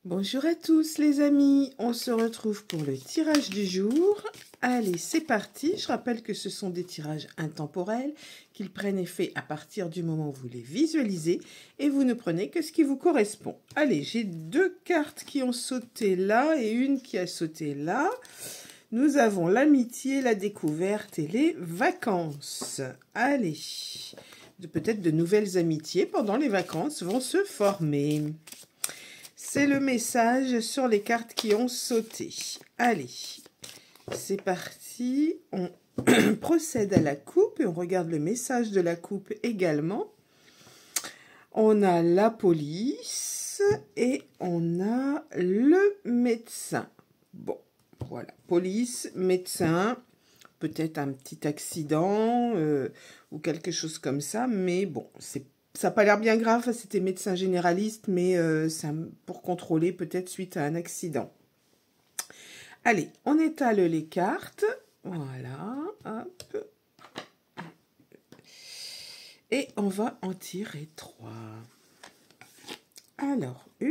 Bonjour à tous les amis, on se retrouve pour le tirage du jour. Allez, c'est parti. Je rappelle que ce sont des tirages intemporels, qu'ils prennent effet à partir du moment où vous les visualisez et vous ne prenez que ce qui vous correspond. Allez, j'ai deux cartes qui ont sauté là et une qui a sauté là. Nous avons l'amitié, la découverte et les vacances. Allez, peut-être de nouvelles amitiés pendant les vacances vont se former. C'est le message sur les cartes qui ont sauté. Allez, c'est parti. On procède à la coupe et on regarde le message de la coupe également. On a la police et on a le médecin. Bon, voilà. Police, médecin, peut-être un petit accident ou quelque chose comme ça. Mais bon, ça n'a pas l'air bien grave, c'était médecin généraliste, mais pour contrôler peut-être suite à un accident. Allez, on étale les cartes. Voilà, hop. Et on va en tirer 3. Alors, 1,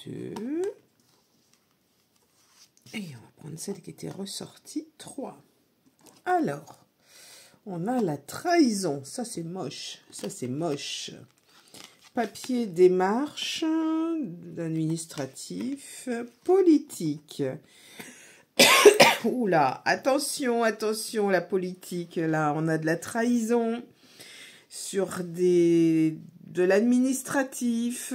2. Et on va prendre celle qui était ressortie, 3. Alors, on a la trahison. Ça, c'est moche. Ça, c'est moche. Papier démarche, administratif, politique. Oula, attention, attention, la politique. Là, on a de la trahison sur de l'administratif.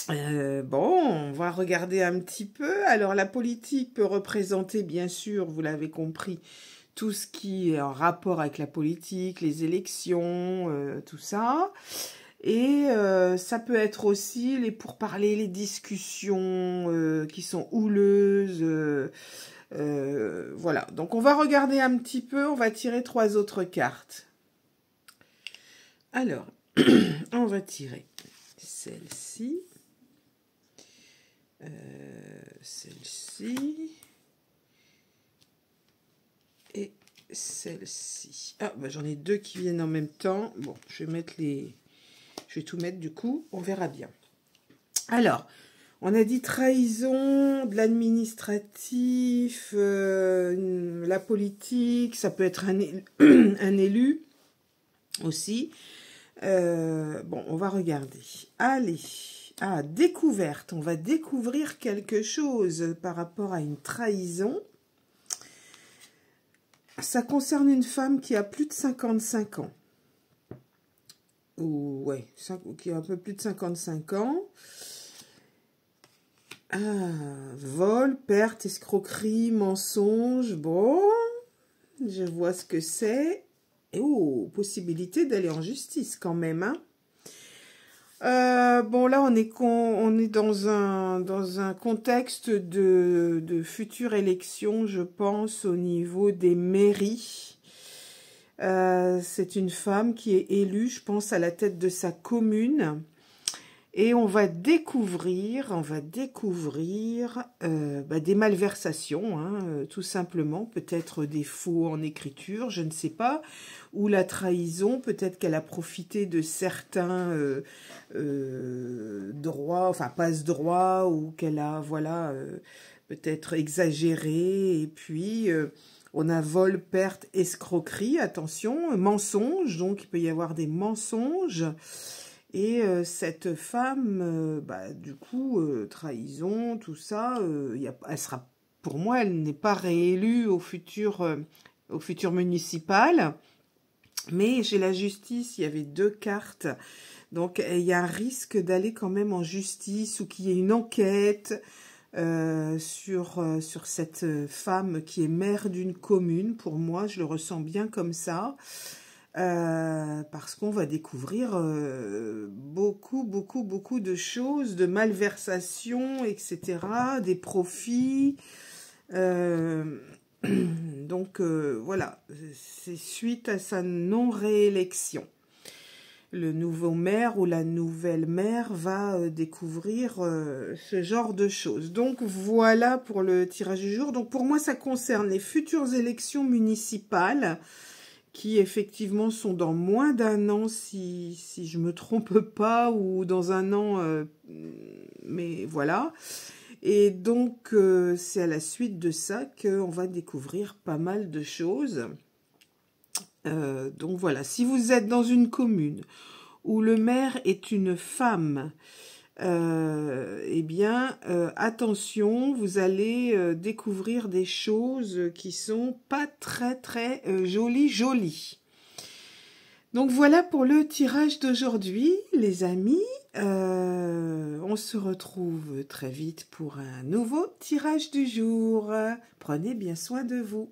Bon, on va regarder un petit peu. Alors, la politique peut représenter, bien sûr, vous l'avez compris, tout ce qui est en rapport avec la politique, les élections, tout ça. Et ça peut être aussi les pourparlers, les discussions qui sont houleuses. Voilà, donc on va regarder un petit peu, on va tirer 3 autres cartes. Alors, on va tirer celle-ci, celle-ci et celle-ci. Ah, bah, j'en ai 2 qui viennent en même temps. Bon, je vais tout mettre du coup, on verra bien. Alors, on a dit trahison, de l'administratif, la politique, ça peut être un élu aussi. Bon, on va regarder. Allez, découverte, on va découvrir quelque chose par rapport à une trahison. Ça concerne une femme qui a plus de 55 ans. Ouais, qui a un peu plus de 55 ans. Vol, perte, escroquerie, mensonge. Bon, je vois ce que c'est. Et possibilité d'aller en justice quand même. Hein. Bon, là, on est dans un contexte de futures élections, je pense, au niveau des mairies. C'est une femme qui est élue, je pense, à la tête de sa commune. Et on va découvrir des malversations, hein, tout simplement. Peut-être des faux en écriture, je ne sais pas. Ou la trahison, peut-être qu'elle a profité de certains droits, enfin passe-droits, ou qu'elle a, voilà, peut-être exagéré. Et puis... on a vol, perte, escroquerie, attention, mensonge, donc il peut y avoir des mensonges. Et cette femme, du coup, trahison, tout ça, elle sera, pour moi, elle n'est pas réélue au futur municipal. Mais j'ai la justice, il y avait 2 cartes. Donc, il y a un risque d'aller quand même en justice ou qu'il y ait une enquête. Sur cette femme qui est maire d'une commune. Pour moi, je le ressens bien comme ça, parce qu'on va découvrir beaucoup de choses, de malversations, etc., des profits. Donc, voilà, c'est suite à sa non-réélection. Le nouveau maire ou la nouvelle maire va découvrir ce genre de choses. Donc, voilà pour le tirage du jour. Donc, pour moi, ça concerne les futures élections municipales qui effectivement sont dans moins d'un an, si je me trompe pas, ou dans un an, mais voilà. Et donc, c'est à la suite de ça qu'on va découvrir pas mal de choses. Donc voilà, si vous êtes dans une commune où le maire est une femme, eh bien, attention, vous allez découvrir des choses qui sont pas très jolies. Donc voilà pour le tirage d'aujourd'hui, les amis. On se retrouve très vite pour un nouveau tirage du jour. Prenez bien soin de vous.